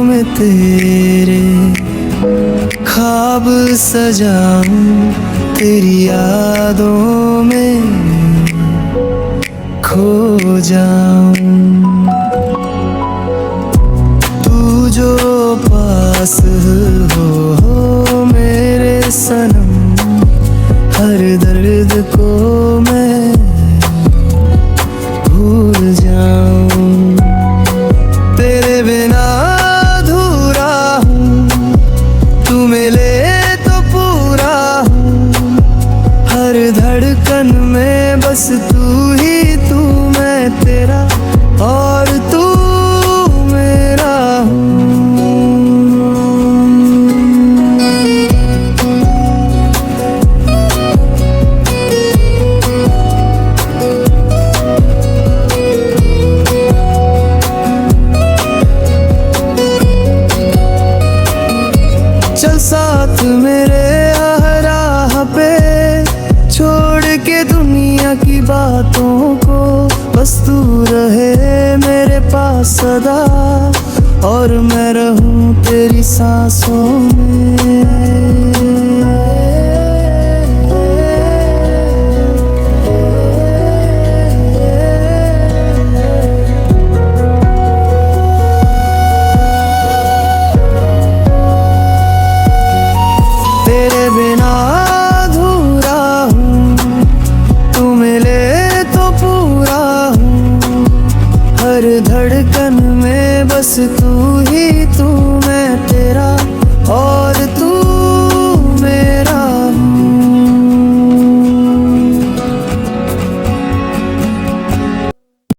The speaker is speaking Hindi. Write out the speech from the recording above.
में तेरे ख्वाब सजाऊं, तेरी यादों में खो जाऊं। तू जो पास हो मेरे सनम, हर दर्द को मैं भूल जाऊं। तेरे बिना अधूरा हूँ, तू मिले तो पूरा हूँ। हर धड़कन में बस तू ही तू, मैं तेरा और तू मेरा हूँ। चल साथ मेरे हर राह पे, छोड़ के दुनिया की बातों को। बस तू रहे मेरे पास सदा, और मैं रहूं तेरी सांसों में।